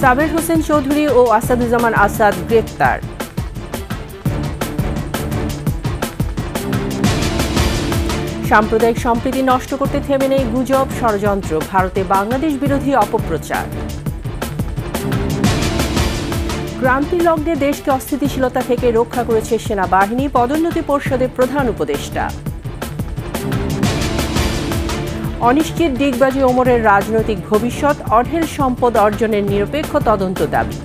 সাবের হোসেন চৌধুরী ও আসাদুজ্জামান আসাদ গ্রেপ্তার। সাম্প্রদায়িক সম্প্রীতি নষ্ট করতে থেমে নেই গুজব, ষড়যন্ত্র, ভারতে বাংলাদেশ বিরোধী অপপ্রচার। ক্রান্তি লগ্নে দেশকে অস্থিতিশীলতা থেকে রক্ষা করেছে সেনাবাহিনী, পদোন্নতি পর্ষদের প্রধান উপদেষ্টা। অনিশ্চিত ডিগবাজি ওমরের রাজনৈতিক ভবিষ্যৎ, অঢেল সম্পদ অর্জনের নিরপেক্ষ তদন্ত দাবি।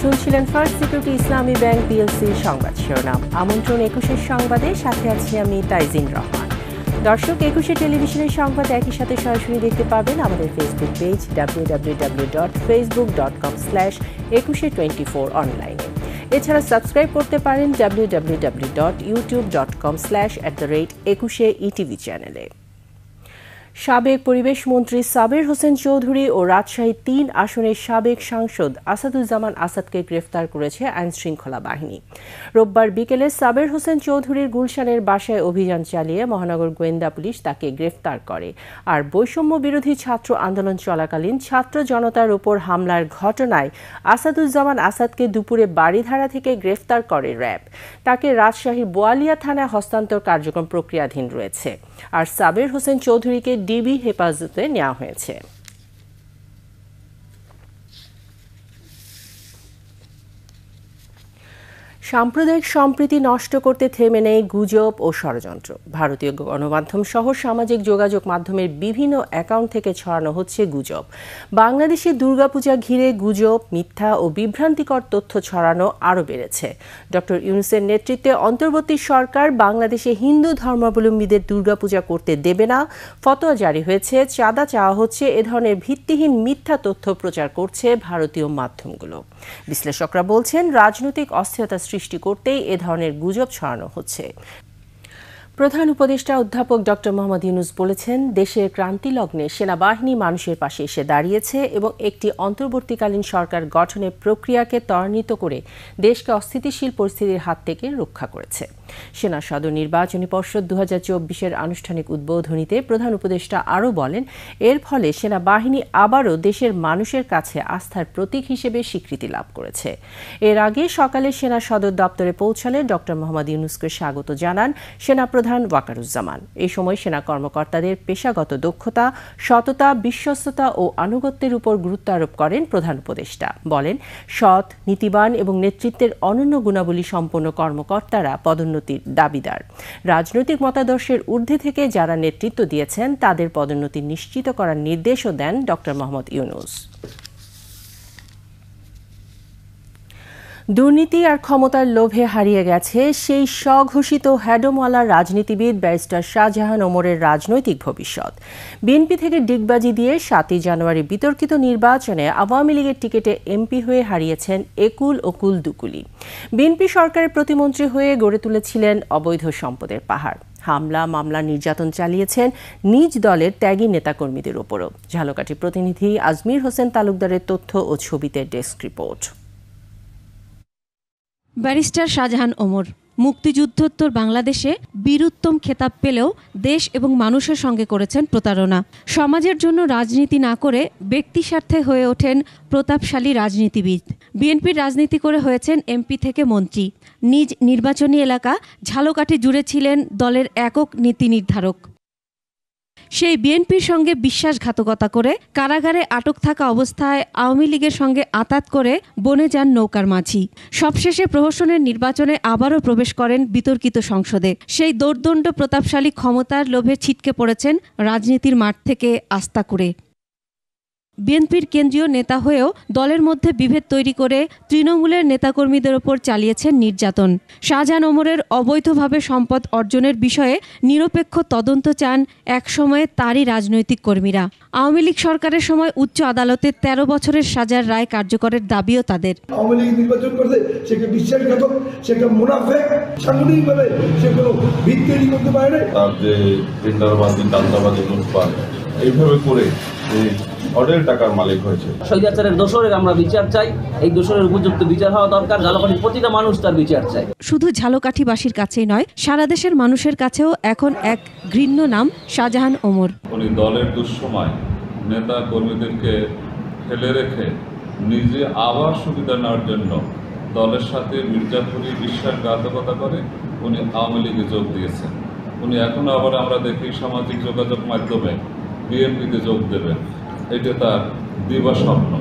শুনছিলেন ফার্স্ট সিকিউরিটি ইসলামী ব্যাংক পিএলসির সংবাদ শিরোনাম। আমন্ত্রণ 21 সংবাদে, সাথে আছি আমি তাইজিন রহমান। দর্শক, 21 টেলিভিশনের সংবাদ একই সাথে সরাসরি দেখতে পাবেন আমাদের ফেসবুক পেজ www.facebook.com/2124 অনলাইনে। এছাড়া সাবস্ক্রাইব করতে পারেন www.youtube.com/@21ETV চ্যানেলে। সাবেক পরিবেশ মন্ত্রী সাবের হোসেন চৌধুরী ও রাজশাহী ৩ আসনের সাবেক সাংসদ আসাদুজ্জামান আসাদকে গ্রেফতার করেছে আইনশৃঙ্খলা বাহিনী। রোববার বিকেলে সাবের হোসেন চৌধুরীর গুলশানের বাসায় অভিযান চালিয়ে মহানগর গোয়েন্দা পুলিশ তাকে গ্রেফতার করে। আর বৈষম্য বিরোধী ছাত্র আন্দোলন চলাকালীন ছাত্র জনতার উপর হামলার ঘটনায় আসাদুজ্জামান আসাদকে দুপুরে বাড়িধারা থেকে গ্রেফতার করে র্যাব। তাকে রাজশাহীর বোয়ালিয়া থানায় হস্তান্তর কার্যক্রম প্রক্রিয়াধীন রয়েছে। আর সাবের হোসেন চৌধুরীকে ডিবি হেফাজতে নেওয়া হয়েছে। সাম্প্রদায়িক সম্প্রীতি নষ্ট করতে থেমে নেই গুজব ও ষড়যন্ত্র। ভারতীয় গণমাধ্যম সহ সামাজিক যোগাযোগ মাধ্যমের বিভিন্ন অ্যাকাউন্ট থেকে ছড়ানো হচ্ছে গুজব। বাংলাদেশে দুর্গাপূজা ঘিরে গুজব, মিথ্যা ও বিভ্রান্তিকর তথ্য ছড়ানো আরও বেড়েছে। ডক্টর ইউনূসের নেতৃত্বে অন্তর্বর্তী সরকার বাংলাদেশে হিন্দু ধর্মাবলম্বীদের দুর্গাপূজা করতে দেবে না, ফতোয়া জারি হয়েছে, চাঁদা চাওয়া হচ্ছে, এ ধরনের ভিত্তিহীন মিথ্যা তথ্য প্রচার করছে ভারতীয় মাধ্যমগুলো। বিশ্লেষকরা বলছেন, রাজনৈতিক অস্থিরতা সৃষ্টি করতেই এ ধরনের গুজব ছড়ানো হচ্ছে। প্রধান উপদেষ্টা অধ্যাপক ডক্টর মোহাম্মদ ইউনূস বলেছেন, দেশের ক্রান্তি লগ্নে সেনাবাহিনী মানুষের পাশে এসে দাঁড়িয়েছে এবং একটি অন্তর্বর্তীকালীন সরকার গঠনের প্রক্রিয়াকে ত্বরান্বিত করে দেশকে অস্থিতিশীল পরিস্থিতির হাত থেকে রক্ষা করেছে। সেনা সদর নির্বাচনী পর্ষদ 2024-এর আনুষ্ঠানিক উদ্বোধনীতে প্রধান উপদেষ্টা আরও বলেন, এর ফলে সেনাবাহিনী আবারও দেশের মানুষের কাছে আস্থার প্রতীক হিসেবে স্বীকৃতি লাভ করেছে। এর আগে সকালে সেনা সদর দপ্তরে পৌঁছালে ডক্টর মোহাম্মদ ইউনূসকে স্বাগত জানান সেনাপ্রধান ওয়াকারুজ্জামান। এই সময় সেনা কর্মকর্তাদের পেশাগত দক্ষতা, সততা, বিশ্বস্ততা ও আনুগত্যের উপর গুরুত্ব আরোপ করেন প্রধান উপদেষ্টা। বলেন, সৎ, নীতিবান এবং নেতৃত্বের অনন্য গুণাবলী সম্পন্ন কর্মকর্তারা পদোন্নতির দাবিদার। রাজনৈতিক মতাদর্শের ঊর্ধ্বে থেকে যারা নেতৃত্ব দিয়েছেন তাদের পদোন্নতি নিশ্চিত করার নির্দেশও দেন ডক্টর মোহাম্মদ ইউনূস। দুর্নীতি আর ক্ষমতার লোভে হারিয়ে গেছে সেই স্বঘোষিত হ্যাডমওয়ালা রাজনীতিবিদ ব্যারিস্টার শাহজাহান ওমরের রাজনৈতিক ভবিষ্যৎ। বিএনপি থেকে ডিগবাজি দিয়ে 7ই জানুয়ারি বিতর্কিত নির্বাচনে আওয়ামী লীগের টিকিটে এমপি হয়ে হারিয়েছেন একুল ওকুল দুকুলি। বিএনপি সরকারের প্রতিমন্ত্রী হয়ে গড়ে তুলেছিলেন অবৈধ সম্পদের পাহাড়। হামলা, মামলা, নির্যাতন চালিয়েছেন নিজ দলের ত্যাগী নেতাকর্মীদের ওপরও। ঝালকাঠি প্রতিনিধি আজমির হোসেন তালুকদারের তথ্য ও ছবিতে desk report. Barrister Shahjahan Omar মুক্তিযুদ্ধোত্তর বাংলাদেশে বীরুত্তম খেতাব পেলেও দেশ এবং মানুষের সঙ্গে করেছেন প্রতারণা। সমাজের জন্য রাজনীতি না করে ব্যক্তি স্বার্থে হয়ে ওঠেন প্রতাপশালী রাজনীতিবিদ। বিএনপির রাজনীতি করে হয়েছেন এমপি থেকে মন্ত্রী। নিজ নির্বাচনী এলাকা ঝালকাঠি জুড়ে ছিলেন দলের একক নীতি নির্ধারক। সেই বিএনপির সঙ্গে বিশ্বাসঘাতকতা করে কারাগারে আটক থাকা অবস্থায় আওয়ামী লীগের সঙ্গে আঁতাত করে বনে যান নৌকার মাঝি। সবশেষে প্রহসনের নির্বাচনে আবারও প্রবেশ করেন বিতর্কিত সংসদে। সেই দোর্দণ্ড প্রতাপশালী ক্ষমতার লোভে ছিটকে পড়েছেন রাজনীতির মাঠ থেকে আস্থা করে। বিএনপির কেন্দ্রীয় নেতা হয়েও দলের মধ্যে বিভেদ তৈরি করে তৃণমূলের নেতাকর্মীদের ওপর চালিয়েছেন নির্যাতন। শাহজাহান ওমরের অবৈধভাবে সম্পদ অর্জনের বিষয়ে নিরপেক্ষ তদন্ত চান একসময়ে তারই রাজনৈতিক কর্মীরা। আওয়ামী লীগ সরকারের সময় উচ্চ আদালতে 13 বছরের সাজার রায় কার্যকরের দাবিও তাদের। আওয়ামী লীগ নির্বাচন করতে সে একটা বিশ্বাসঘাতক, সে একটা মুনাফেক, সাংগঠনিকভাবে সে কোনো ভিত্তি তৈরি করতে পারে না। তার যে টেন্ডারবাজি, দান্দাবাজি, লুটপাট এইভাবে করে এই অঢেল টাকার মালিক হয়েছে। স্বৈরাচারের দোষরের আমরা বিচার চাই, এই দোষরের উপযুক্ত বিচার হওয়া দরকার। ঝালকাঠির প্রতিটা মানুষ তার বিচার চাই। শুধু ঝালকাঠিবাসীর কাছেই নয়, সারা দেশের মানুষের কাছেও এখন এক ঘৃণ্য নাম শাহজাহান ওমর। উনি দলের দুঃসময় নেতা কর্মীদেরকে ফেলে রেখে নিজে আবার সুবিধা নেওয়ার জন্য দলের সাথে মির্জাপুরি বিশ্বাসঘাতকতা করে উনি আওয়ামী লীগে যোগ দিয়েছেন। উনি এখন আবার আমরা দেখি সামাজিক যোগাযোগ মাধ্যমে বিএনপিতে যোগ দেবেন, এটা তার দিবা স্বপ্ন।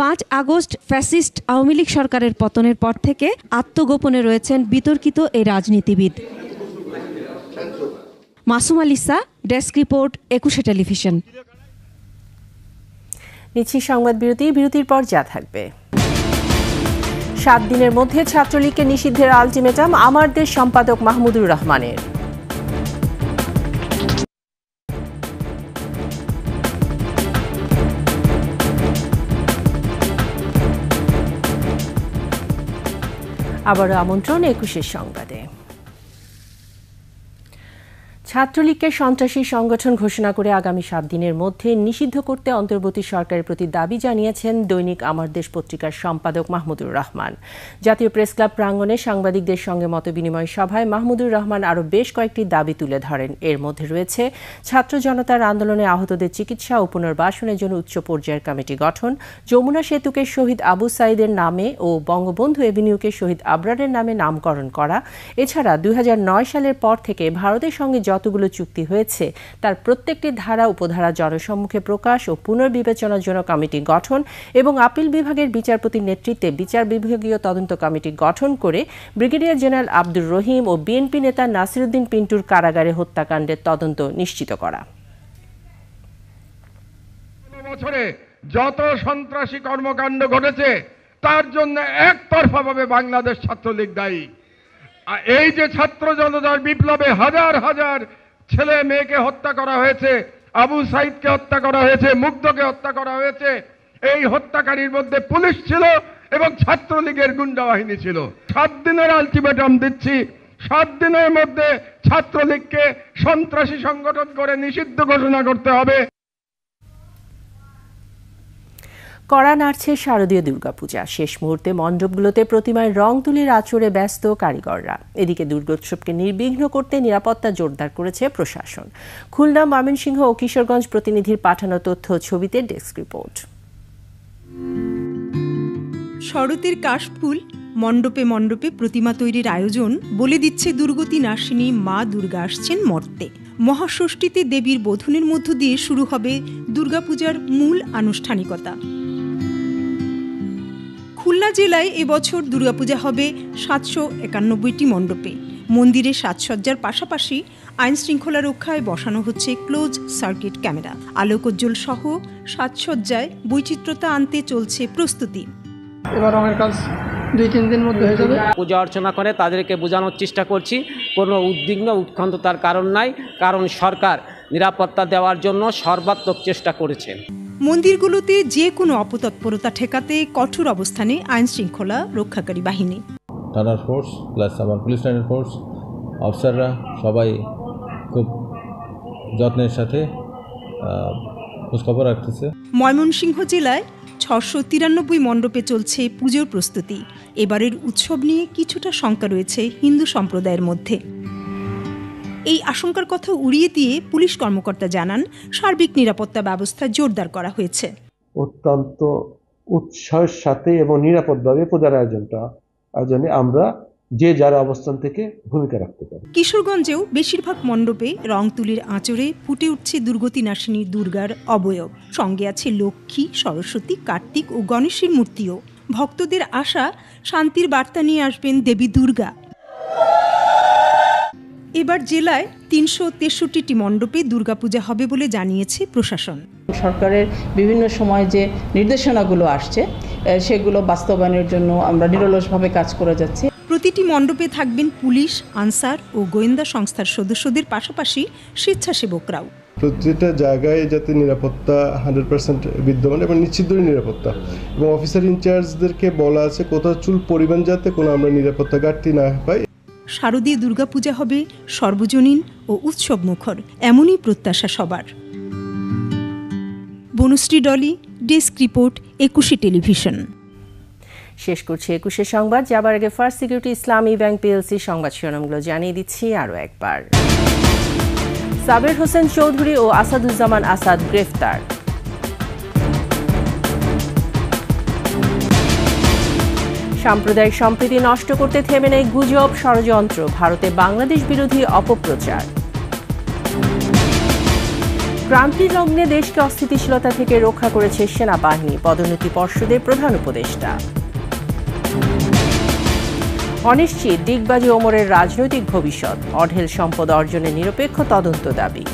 5 আগস্ট ফ্যাসিস্ট আওয়ামী লীগ সরকারের পতনের পর থেকে আত্মগোপনে রয়েছেন বিতর্কিত এই রাজনীতিবিদ। Masum আলিসা, desk report, 21 television. নিচ্ছি সংবাদ বিরতি। বিরতির পর যা থাকবে: 7 দিনের মধ্যে ছাত্রলীগকে নিষিদ্ধের আলটিমেটাম আমার দেশ সম্পাদক মাহমুদুর রহমানের। আবারও আমন্ত্রণ 21 সংবাদে। ছাত্রলীগকে সন্ত্রাসী সংগঠন ঘোষণা করে আগামী 7 দিনের মধ্যে নিষিদ্ধ করতে অন্তর্বর্তী সরকারের প্রতি দাবি জানিয়েছেন দৈনিক আমার দেশ পত্রিকার সম্পাদক মাহমুদুর রহমান। জাতীয় প্রেস ক্লাব প্রাঙ্গণে সাংবাদিকদের সঙ্গে মতবিনিময় সভায় মাহমুদুর রহমান আরও বেশ কয়েকটি দাবি তুলে ধরেন। এর মধ্যে রয়েছে ছাত্র জনতার আন্দোলনে আহতদের চিকিৎসা ও পুনর্বাসনের জন্য উচ্চ পর্যায়ের কমিটি গঠন, যমুনা সেতুকে শহীদ আবু সাইদের নামে ও বঙ্গবন্ধু এভিনিউকে শহীদ আবরারের নামে নামকরণ করা। এছাড়া 2009 সালের পর থেকে ভারতের সঙ্গে যতগুলো চুক্তি হয়েছে তার প্রত্যেকটি ধারা উপধারা জনসম্মুখে প্রকাশ ও পুনর্বিবেচনার জন্য কমিটি গঠন এবং আপিল বিভাগের বিচারপতির নেতৃত্বে বিচার বিভাগীয় তদন্ত কমিটি গঠন করে ব্রিগেডিয়ার জেনারেল আব্দুর রহিম ও বিএনপি নেতা নাসিরউদ্দিন পিন্টুর কারাগারে হত্যাকাণ্ডের তদন্ত নিশ্চিত করা। বছরে যত সন্ত্রাসী কর্মকাণ্ড ঘটেছে তার জন্য একতরফাভাবে বাংলাদেশ ছাত্রলীগ দায়ী। এই যে ছাত্র জনতার বিপ্লবে হাজার হাজার ছেলে মেয়েকে হত্যা করা হয়েছে, আবু সাইদকে হত্যা করা হয়েছে, মুগ্ধকে হত্যা করা হয়েছে, এই হত্যাকারীর মধ্যে পুলিশ ছিল এবং ছাত্রলীগের গুন্ডা বাহিনী ছিল। 7 দিনের আলটিমেটাম দিচ্ছি, 7 দিনের মধ্যে ছাত্রলীগকে সন্ত্রাসী সংগঠন করে নিষিদ্ধ ঘোষণা করতে হবে। কড়া নাড়ছে শারদীয় দুর্গাপূজা। শেষ মুহূর্তে মণ্ডপগুলোতে প্রতিমায় রং তুলির আঁচড়ে ব্যস্ত কারিগররা। এদিকে দুর্গোৎসবকে নির্বিঘ্ন করতে নিরাপত্তা জোরদার করেছে প্রশাসন। খুলনা, ময়মনসিংহ ও কিশোরগঞ্জ প্রতিনিধির পাঠানো তথ্য ছবিতে ডেস্ক রিপোর্ট। শরতের কাশফুল, মণ্ডপে মণ্ডপে প্রতিমা তৈরির আয়োজন বলে দিচ্ছে দুর্গতি নাশিনী মা দুর্গা আসছেন মর্তে। মহাষষ্ঠীতে দেবীর বোধনের মধ্য দিয়ে শুরু হবে দুর্গাপূজার মূল আনুষ্ঠানিকতা। খুলনা জেলায় এবছর দুর্গাপূজা হবে 791টি মণ্ডপে। মন্দিরে সাজসজ্জার পাশাপাশি আইন শৃঙ্খলা রক্ষায় বসানো হচ্ছে ক্লোজ সার্কিট ক্যামেরা। আলোকোজ্জ্বল সহ সাজসজ্জায় বৈচিত্র্যতা আনতে চলছে প্রস্তুতি। এবার রঙের কাজ 2-3 দিন মধ্যে হয়ে যাবে। পূজা অর্চনা করে তাদেরকে বোঝানোর চেষ্টা করছি কোনো উদ্বিগ্ন উৎকণ্ঠতার কারণ নাই, কারণ সরকার নিরাপত্তা দেওয়ার জন্য সর্বাত্মক চেষ্টা করেছেন। মন্দিরগুলোতে যে কোনো অপতৎপরতা ঠেকাতে কঠোর অবস্থানে আইন শৃঙ্খলা রক্ষাকারী বাহিনী। থানার ফোর্স প্লাস আমার পুলিশ লাইনের ফোর্স অফিসাররা সবাই খুব যত্নের সাথে খোঁজখবর রাখতেছে। ময়মনসিংহ জেলায় 693 মণ্ডপে চলছে পুজোর প্রস্তুতি। এবারের উৎসব নিয়ে কিছুটা শঙ্কা রয়েছে হিন্দু সম্প্রদায়ের মধ্যে। এই আশঙ্কার কথা উড়িয়ে দিয়ে পুলিশ কর্মকর্তা জানান, সার্বিক নিরাপত্তা ব্যবস্থা জোরদার করা হয়েছে। অত্যন্ত উৎসাহের সাথে এবং নিরাপদভাবে পূজার আয়োজনে আমরা যে যার অবস্থান থেকে ভূমিকা রাখতে পারি। কিশোরগঞ্জেও বেশিরভাগ মণ্ডপে রং তুলির আঁচড়ে ফুটে উঠছে দুর্গতি নাশিনী দুর্গার অবয়ব। সঙ্গে আছে লক্ষ্মী, সরস্বতী, কার্তিক ও গণেশের মূর্তিও। ভক্তদের আশা, শান্তির বার্তা নিয়ে আসবেন দেবী দুর্গা। এবার জেলায় 363টি মণ্ডপে দুর্গাপূজা হবে বলে জানিয়েছে প্রশাসন। সরকারের বিভিন্ন সময় যে নির্দেশনাগুলো আসছে সেগুলো বাস্তবায়নের জন্য আমরা নিরলসভাবে কাজ করে যাচ্ছি। প্রতিটি মণ্ডপে থাকবেন পুলিশ, আনসার ও গোয়েন্দা সংস্থার সদস্যদের পাশাপাশি স্বেচ্ছাসেবকরাও। প্রতিটা জায়গায় যাতে নিরাপত্তা 100% বিদ্যমান এবং নিশ্চিত নিরাপত্তা, এবং অফিসার ইনচার্জদেরকে বলা আছে কোথাও চুল পরিমাণ যাতে কোনো আমরা নিরাপত্তা ঘাটতি না পাই। শারদীয় দুর্গাপূজা হবে সর্বজনীন ও উৎসব মুখর, এমনই প্রত্যাশা সবার। Banushree Dolly, desk report, 21 television. শেষ করছি 21 সংবাদ। যাবার আগে ফার্স্ট সিকিউরিটি ইসলামী ব্যাংক পিএলসি সংবাদ শিরোনামগুলো জানিয়ে দিচ্ছি আরও একবার। সাবের হোসেন চৌধুরী ও আসাদুজ্জামান আসাদ গ্রেফতার। সাম্প্রদায়িক সম্প্রীতি নষ্ট করতে থেমে নেই গুজব, ষড়যন্ত্র, ভারতে বাংলাদেশ বিরোধী অপপ্রচার। ক্রান্তি লগ্নে দেশকে অস্থিতিশীলতা থেকে রক্ষা করেছে সেনাবাহিনী, পদোন্নতি পর্ষদের প্রধান উপদেষ্টা। অনিশ্চিত ডিগবাজি ওমরের রাজনৈতিক ভবিষ্যৎ, অঢেল সম্পদ অর্জনের নিরপেক্ষ তদন্ত দাবি।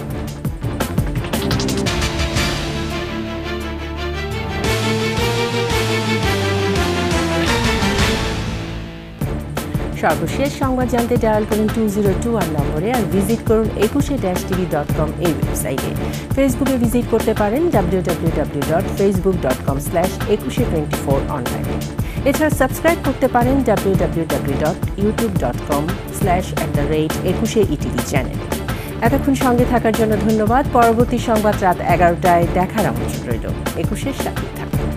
সর্বশেষ সংবাদ জানতে ডায়াল করুন 2021 নম্বরে আর ভিজিট করুন 21-tv.com এই ওয়েবসাইটে। ফেসবুকে ভিজিট করতে পারেন www.facebook.com/2124 অনলাইনে। এছাড়া সাবস্ক্রাইব করতে পারেন www.youtube.com/@21etv চ্যানেলে। এতক্ষণ সঙ্গে থাকার জন্য ধন্যবাদ। পরবর্তী সংবাদ রাত 11টায় দেখার আমন্ত্রণ রইল। 21-এর সাথে থাকুন।